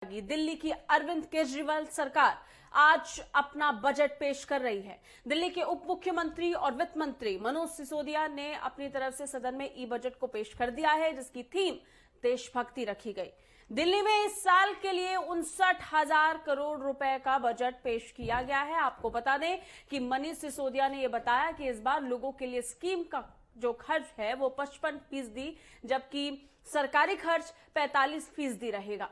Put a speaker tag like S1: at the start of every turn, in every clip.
S1: दिल्ली की अरविंद केजरीवाल सरकार आज अपना बजट पेश कर रही है। दिल्ली के उप मुख्यमंत्री और वित्त मंत्री मनोज सिसोदिया ने अपनी तरफ से सदन में ई बजट को पेश कर दिया है, जिसकी थीम देशभक्ति रखी गई। दिल्ली में इस साल के लिए 59,000 करोड़ रुपए का बजट पेश किया गया है। आपको बता दें कि मनीष सिसोदिया ने यह बताया कि इस बार लोगों के लिए स्कीम का जो खर्च है वो 55%, जबकि सरकारी खर्च 45% रहेगा।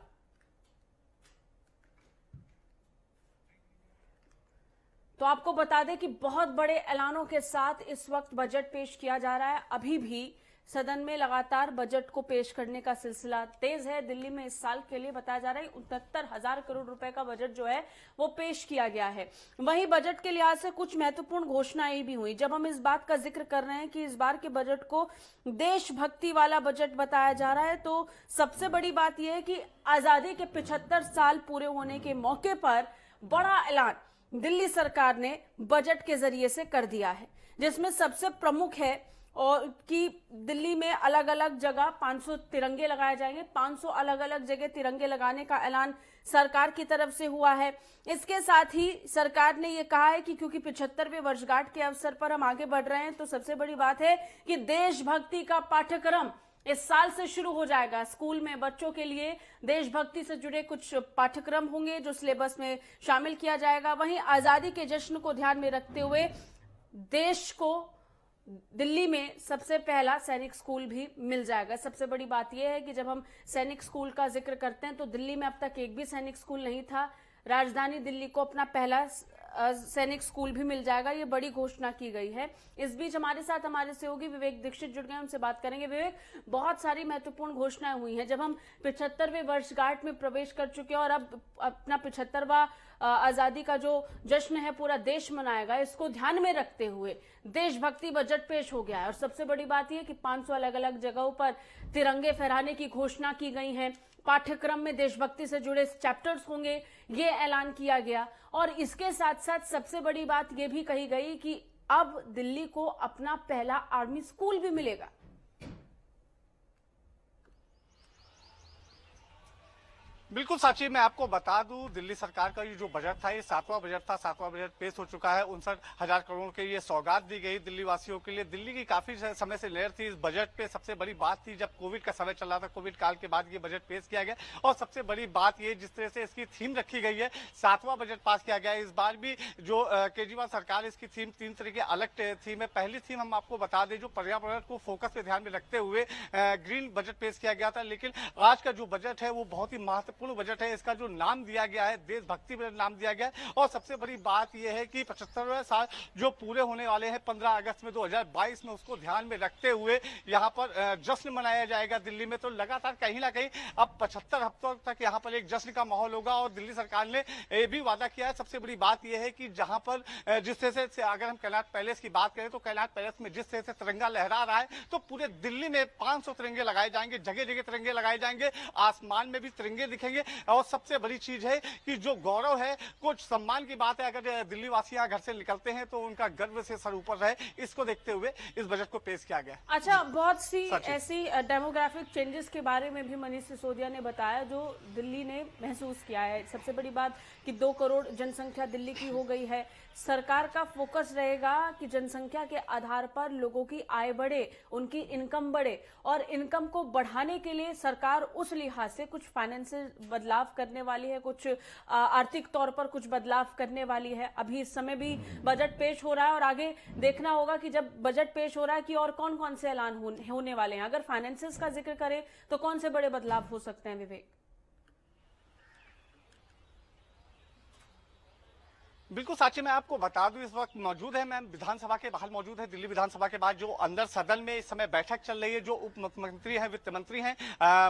S1: तो आपको बता दें कि बहुत बड़े ऐलानों के साथ इस वक्त बजट पेश किया जा रहा है। अभी भी सदन में लगातार बजट को पेश करने का सिलसिला तेज है। दिल्ली में इस साल के लिए बताया जा रहा है 69,000 करोड़ रुपए का बजट जो है वो पेश किया गया है। वहीं बजट के लिहाज से कुछ महत्वपूर्ण घोषणाएं भी हुई। जब हम इस बात का जिक्र कर रहे हैं कि इस बार के बजट को देशभक्ति वाला बजट बताया जा रहा है, तो सबसे बड़ी बात यह है कि आजादी के 75 साल पूरे होने के मौके पर बड़ा ऐलान दिल्ली सरकार ने बजट के जरिए से कर दिया है, जिसमें सबसे प्रमुख है और कि दिल्ली में अलग अलग जगह 500 तिरंगे लगाए जाएंगे। 500 अलग अलग जगह तिरंगे लगाने का ऐलान सरकार की तरफ से हुआ है। इसके साथ ही सरकार ने यह कहा है कि क्योंकि 75वें वर्षगांठ के अवसर पर हम आगे बढ़ रहे हैं, तो सबसे बड़ी बात है कि देशभक्ति का पाठ्यक्रम इस साल से शुरू हो जाएगा। स्कूल में बच्चों के लिए देशभक्ति से जुड़े कुछ पाठ्यक्रम होंगे जो सिलेबस में शामिल किया जाएगा। वहीं आजादी के जश्न को ध्यान में रखते हुए देश को दिल्ली में सबसे पहला सैनिक स्कूल भी मिल जाएगा। सबसे बड़ी बात यह है कि जब हम सैनिक स्कूल का जिक्र करते हैं तो दिल्ली में अब तक एक भी सैनिक स्कूल नहीं था। राजधानी दिल्ली को अपना पहला सैनिक स्कूल भी मिल जाएगा। ये बड़ी घोषणा की गई है। इस बीच हमारे साथ हमारे सहयोगी विवेक दीक्षित जुड़ गए, उनसे बात करेंगे। विवेक, बहुत सारी महत्वपूर्ण घोषणाएं हुई हैं। जब हम 75वें वर्षगांठ में प्रवेश कर चुके हैं और अब अपना 75वां आजादी का जो जश्न है पूरा देश मनाएगा, इसको ध्यान में रखते हुए देशभक्ति बजट पेश हो गया है। और सबसे बड़ी बात यह कि 500 अलग अलग जगहों पर तिरंगे फहराने की घोषणा की गई है। पाठ्यक्रम में देशभक्ति से जुड़े चैप्टर्स होंगे, ये ऐलान किया गया। और इसके साथ साथ सबसे बड़ी बात यह भी कही गई कि अब दिल्ली को अपना पहला आर्मी स्कूल भी मिलेगा।
S2: बिल्कुल साक्षी, मैं आपको बता दूं, दिल्ली सरकार का ये जो बजट था ये 7वां बजट था। 7वां बजट पेश हो चुका है। 59,000 करोड़ की ये सौगात दी गई दिल्ली वासियों के लिए। दिल्ली की काफी समय से लहर थी इस बजट पे। सबसे बड़ी बात थी जब कोविड का समय चल रहा था, कोविड काल के बाद ये बजट पेश किया गया। और सबसे बड़ी बात ये जिस तरह से इसकी थीम रखी गई है, 7वां बजट पास किया गया है। इस बार भी जो केजरीवाल सरकार, इसकी थीम 3 तरह की अलग थीम है। पहली थीम हम आपको बता दें, जो पर्यावरण को फोकस पे ध्यान में रखते हुए ग्रीन बजट पेश किया गया था। लेकिन आज का जो बजट है वो बहुत ही महत्वपूर्ण बजट है। इसका जो नाम दिया गया है देशभक्ति बजट नाम दिया गया है। और सबसे बड़ी बात यह है कि 75वें साल जो पूरे होने वाले हैं 15 अगस्त में 2022 में, उसको ध्यान में रखते हुए यहाँ पर जश्न मनाया जाएगा दिल्ली में। तो लगातार कहीं ना कहीं अब 75 हफ्तों तक यहाँ पर एक जश्न का माहौल होगा। और दिल्ली सरकार ने ये भी वादा किया है। सबसे बड़ी बात यह है कि जहां पर जिस तरह से अगर हम कैलाश पैलेस की बात करें तो कैलाश पैलेस में जिस तरह से तिरंगा लहरा रहा है, तो पूरे दिल्ली में 500 तिरंगे लगाए जाएंगे। जगह जगह तिरंगे लगाए जाएंगे, आसमान में भी तिरंगे दिखेंगे। और सबसे बड़ी चीज है कि जो गौरव है, कुछ सम्मान की बात है, अगर दिल्ली वासी यहाँ घर से निकलते हैं तो उनका गर्व से सर ऊपर रहे, इसको देखते हुए इस बजट को पेश किया गया।
S1: अच्छा, बहुत सी ऐसी डेमोग्राफिक चेंजेस के बारे में भी मनीष सिसोदिया ने बताया जो दिल्ली ने महसूस किया है। सबसे बड़ी बात कि 2 करोड़ जनसंख्या दिल्ली की हो गई है। सरकार का फोकस रहेगा कि जनसंख्या के आधार पर लोगों की आय बढ़े, उनकी इनकम बढ़े। और इनकम को बढ़ाने के लिए सरकार उस लिहाज से कुछ फाइनेंशियल बदलाव करने वाली है, कुछ आर्थिक तौर पर कुछ बदलाव करने वाली है। अभी इस समय भी बजट पेश हो रहा है और आगे देखना होगा कि जब बजट पेश हो रहा है कि और कौन कौन से ऐलान होने वाले हैं। अगर फाइनेंसेस का जिक्र करें तो कौन से बड़े बदलाव हो सकते हैं, विवेक?
S2: बिल्कुल साक्षी, मैं आपको बता दूं, इस वक्त मौजूद है, मैं विधानसभा के बाहर मौजूद है। दिल्ली विधानसभा के बाद जो अंदर सदन में इस समय बैठक चल रही है, जो उप मुख्यमंत्री हैं, वित्त मंत्री हैं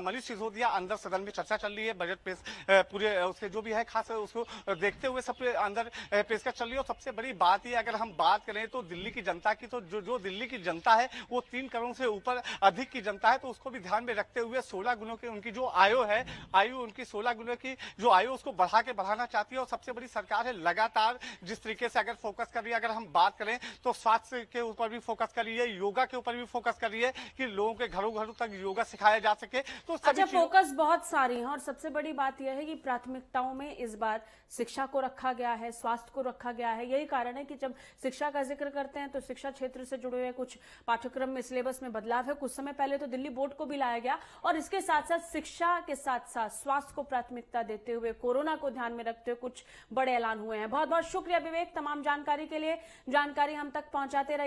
S2: मनीष सिसोदिया, अंदर सदन में चर्चा चल रही है। बजट पेश पूरे उसके जो भी है खास उसको देखते हुए सब अंदर पेशकश चल रही है। और सबसे बड़ी बात ये, अगर हम बात करें तो दिल्ली की जनता की, तो जो दिल्ली की जनता है वो 3 करोड़ से ऊपर अधिक की जनता है। तो उसको भी ध्यान में रखते हुए 16 गुणों की उनकी जो आयु है, उनकी 16 गुणों की जो आयु उसको बढ़ा के बढ़ाना चाहती है। और सबसे बड़ी सरकार है, लगातार सरकार जिस तरीके से अगर फोकस कर रही है, अगर हम बात करें तो स्वास्थ्य के ऊपर भी फोकस कर रही है, योगा के ऊपर भी फोकस कर रही है कि लोगों के घरों घरों तक योगा सिखाया जा सके। तो
S1: अच्छा, फोकस बहुत सारी है और सबसे बड़ी बात यह है कि प्राथमिकताओं में इस बार शिक्षा को रखा गया है, स्वास्थ्य को रखा गया है। यही कारण है कि जब शिक्षा का जिक्र करते हैं तो शिक्षा क्षेत्र से जुड़े हुए कुछ पाठ्यक्रम में, सिलेबस में बदलाव है। कुछ समय पहले तो दिल्ली बोर्ड को भी लाया गया और इसके साथ साथ शिक्षा के साथ साथ स्वास्थ्य को प्राथमिकता देते हुए, कोरोना को ध्यान में रखते हुए कुछ बड़े ऐलान हुए हैं। बहुत बहुत शुक्रिया विवेक, तमाम जानकारी के लिए। जानकारी हम तक पहुंचाते रहिए।